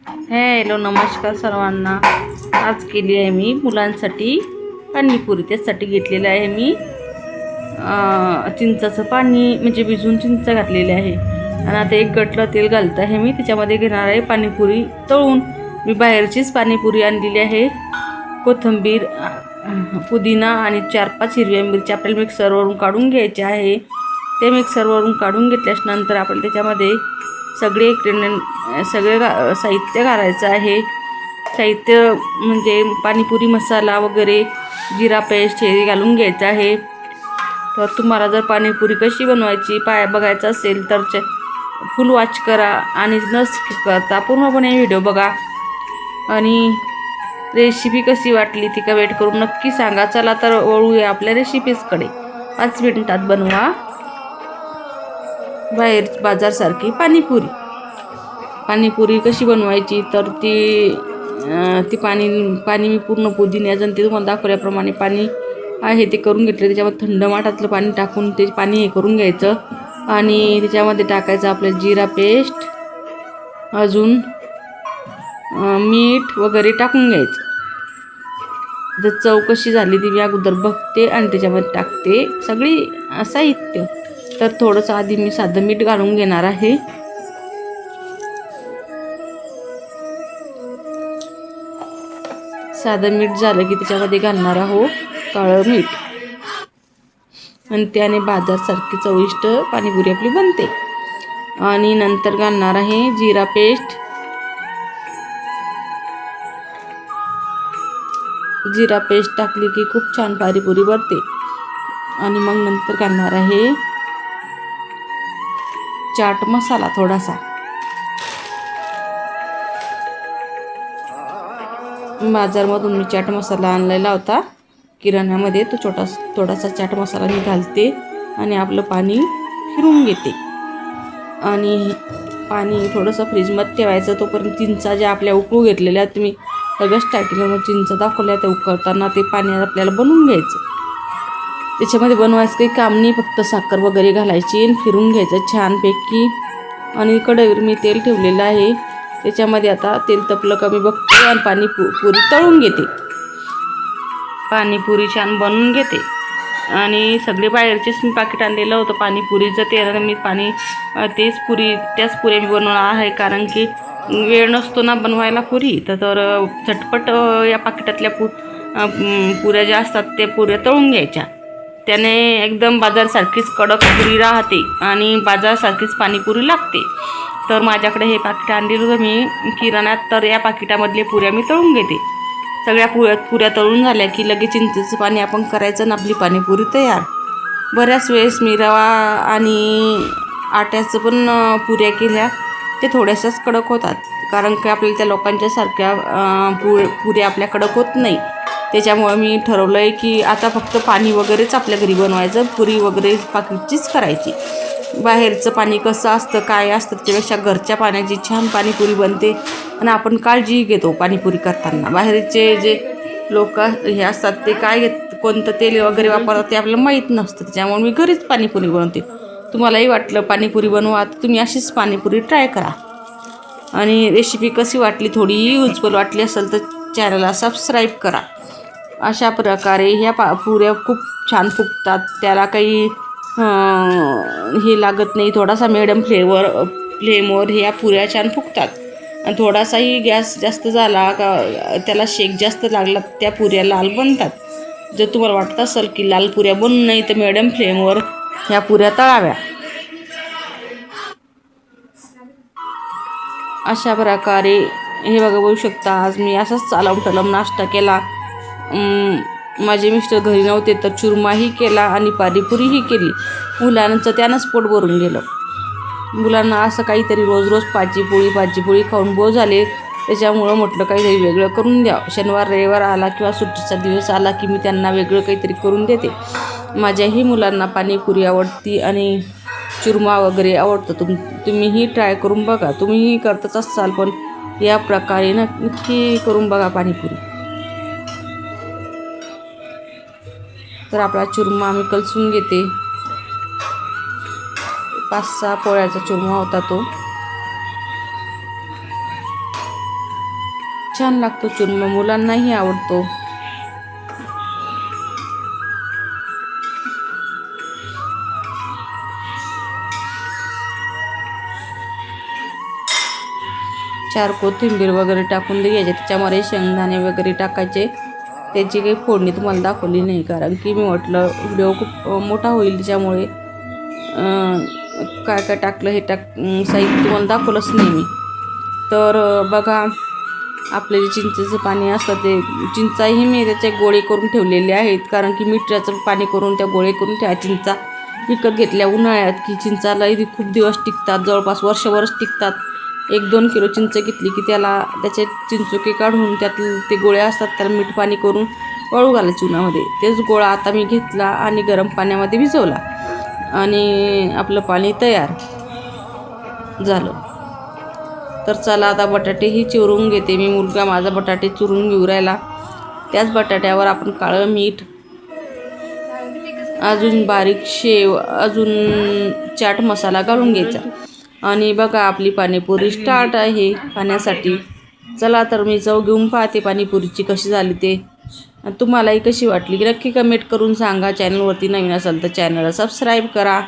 Hello नमस्कार सर्वांना। आज केली आहे मी मुलांसाठी पाणीपुरी। त्यासाठी घेतलेलं आहे मी चिंचाचं पाणी, म्हणजे भिजवून चिंच घातलेली आहे आणि आता एक गठलं तेल घालत आहे मी। त्याच्यामध्ये घेणार आहे पाणीपुरी तळून। मी बाहेरचीच पाणीपुरी आणलेली आहे। कोथिंबीर, पुदिना आणि 4-5 हिरव्या मिरच्या आपल्याला मिक्सरवरून काढून घ्यायच्या आहे। ते मिक्सरवरून काढून घेतल्यानंतर आपल्याला त्याच्यामध्ये सगळे साहित्य घालायचं आहे। साहित्य म्हणजे पाणीपुरी मसाला वगैरे, जिरा पेस्ट हे घालून घ्यायचं आहे। तर तुम्हाला जर पाणीपुरी कशी बनवायची बघायचं असेल तर फुल वॉच करा आणि न स्किप करता पूर्णपणे व्हिडिओ बघा। आणि रेसिपी कशी वाटली ती कमेंट करून नक्की सांगा। चला तर वळूया आपल्या रेसिपीजकडे। 5 मिनिटात बनवा बाहेर बाजारसारखी पाणीपुरी कशी बनवायची तर ती पाणी मी पूर्ण पुदिन्याचं ते तुम्हाला दाखवल्याप्रमाणे पाणी आहे ते करून घेतलं। त्याच्यामध्ये थंड माठातलं पाणी टाकून ते पाणी हे करून घ्यायचं आणि त्याच्यामध्ये टाकायचं आपलं जिरा पेस्ट, अजून मीठ वगैरे टाकून घ्यायचं। जर चव कशी झाली ती मी अगोदर बघते आणि त्याच्यामध्ये टाकते सगळी साहित्य। तर थोडंसं आधी मी साधं मीठ घालून घेणार आहे। साधं मीठ झालं की त्याच्यामध्ये घालणार आहोत काळं मीठ आणि त्याने बाजारसारखी चविष्ट पाणीपुरी आपली बनते। आणि नंतर घालणार आहे जिरा पेस्ट। जिरा पेस्ट टाकली की खूप छान पाणीपुरी बनते। आणि मग नंतर घालणार आहे चाट मसाला थोडासा। बाजारमधून मी चाट मसाला आणलेला होता किराण्यामध्ये, तो थोडासा चाट मसाला मी घालते आणि आपलं पाणी फिरून घेते। आणि पाणी थोडंसं फ्रीजमध्ये ठेवायचं। तोपर्यंत चिंचा ज्या आपल्या उकळू घेतलेल्या तुम्ही सगळं स्टार्टिंगला चिंचा दाखवल्या त्या उकळताना ते पाणी आपल्याला बनवून घ्यायचं। त्याच्यामध्ये बनवायचं काही काम नाही, फक्त साखर वगैरे घालायची आणि फिरून घ्यायचं छानपैकी। आणि कढईवर मी तेल ठेवलेलं आहे, त्याच्यामध्ये आता तेल तपलं कमी बघते आणि पाणीपुरी तळून घेते। पाणीपुरी छान बनवून घेते आणि सगळे बाहेरचेच मी पाकिट आणलेलं होतं पाणीपुरीचं। ते मी त्याच पुऱ्या मी बनवणार आहे, कारण की वेळ नसतो ना बनवायला पुरी। तर झटपट या पाकिटातल्या पुऱ्या ज्या असतात त्या पुऱ्या तळून घ्यायच्या। त्याने एकदम बाजारसारखीच कडक पुरी राहते आणि बाजारसारखीच पाणीपुरी लागते। तर माझ्याकडे हे पाकिट आणलेलं होतं मी किराण्यात, तर या पाकिटामधले पुऱ्या मी तळून घेते। सगळ्या पुऱ्या तळून झाल्या की लगेच चिंचेचं पाणी आपण करायचं आणि आपली पाणीपुरी तयार। बऱ्याच वेळेस मी रवा आणि आट्याचं पण पुऱ्या केल्या, ते थोड्याशाच कडक होतात, कारण की आपल्याला त्या लोकांच्या सारख्या पुऱ्या आपल्या कडक होत नाही। त्याच्यामुळे मी ठरवलं आहे की आता फक्त पाणी वगैरेच आपल्या घरी बनवायचं, पुरी वगैरे पाकिटचीच करायची। बाहेरचं पाणी कसं असतं काय असतं त्याच्यापेक्षा घरच्या पाण्याची छान पाणीपुरी बनते आणि आपण काळजी घेतो पाणीपुरी करताना। बाहेरचे जे लोक हे असतात ते कोणतं तेल वगैरे वापरतात ते आपल्याला माहीत नसतं, त्याच्यामुळे मी घरीच पाणीपुरी बनवते। तुम्हालाही वाटलं पाणीपुरी बनवा तर तुम्ही अशीच पाणीपुरी ट्राय करा। आणि रेसिपी कशी वाटली, थोडी युजफुल वाटली असेल तर चॅनलला सबस्क्राईब करा। अशा प्रकारे ह्या पुऱ्या खूप छान फुगतात, त्याला काही हे लागत नाही। थोडासा मिडियम फ्लेमवर ह्या पुऱ्या छान फुगतात आणि थोडासाही गॅस जास्त झाला का त्याला शेक जास्त लागला त्या पुऱ्या लाल बनतात। जर तुम्हाला वाटत असेल की लाल पुऱ्या बनू नाही तर मिडियम फ्लेमवर ह्या पुऱ्या तळाव्या। अशा प्रकारे हे बघा, बघू शकता आज मी असाच चालम नाश्ता केला। माझे मिस्टर घरी नव्हते तर चुरमाही केला आणि पाणीपुरीही केली। मुलांचं त्यानंच पोट भरून गेलं। मुलांना असं काहीतरी रोज भाजी पोळी खाऊन बोर झाले, त्याच्यामुळं म्हटलं काहीतरी वेगळं करून द्या। शनिवार रविवार आला किंवा सुट्टीचा दिवस आला की मी त्यांना वेगळं काहीतरी करून देते। माझ्याही मुलांना पाणीपुरी आवडती आणि चुरमा वगैरे आवडतं। तुम्हीही ट्राय करून बघा। तुम्हीही करतच असाल पण या प्रकारे नक्की करून बघा पाणीपुरी। तर आपला चुरमा मी कलसून घेते। 5-6 पोळ्याचा चुरमा होता तो। छान लागतो चुरमा, मुलांनाही आवडतो. चार कोथिंबीर वगैरे टाकून द्यायचे, त्याच्यामध्ये शेंगदाणे वगैरे टाकायचे. त्याची काही फोडणी तुम्हाला दाखवली नाही, कारण की मी म्हटलं व्हिडिओ खूप मोठा होईल, त्याच्यामुळे काय काय टाकलं हे साहित्य तुम्हाला दाखवलंच नाही मी. तर बघा, आपले जे चिंचेचं पाणी असतं ते चिंचाही मी त्याचे गोळे करून ठेवलेले आहेत, कारण की मिठाचं पाणी करून त्या गोळे करून ठेवा. चिंचा विकत घेतल्या उन्हाळ्यात की चिंचालाही खूप दिवस टिकतात, जवळपास वर्षभरच टिकतात. 1-2 किलो चिंच घेतली की त्याचे चिंचोके काढून त्यातले ते गोळे असतात त्याला मीठ पाणी करून वाळू घालायचे उन्हामध्ये. तेच गोळा आता मी घेतला आणि गरम पाण्यामध्ये भिजवला आणि आपलं पाणी तयार झालं. तर चला आता बटाटेही चिरून घेते मी. मुलगा माझा बटाटे चिरून घेऊ राहिला. त्याच बटाट्यावर आपण काळं मीठ, अजून बारीक शेव, अजून चाट मसाला घालून घ्यायचा. आणि बघा, आपली पाणीपुरी स्टार्ट आहे खाण्यासाठी. चला तर मी चव घेऊन पाहते पाणीपुरीची कशी झाली ते. तुम्हालाही कशी वाटली की नक्की कमेंट करून सांगा. चॅनलवरती नवीन असाल तर चॅनलला सबस्क्राईब करा.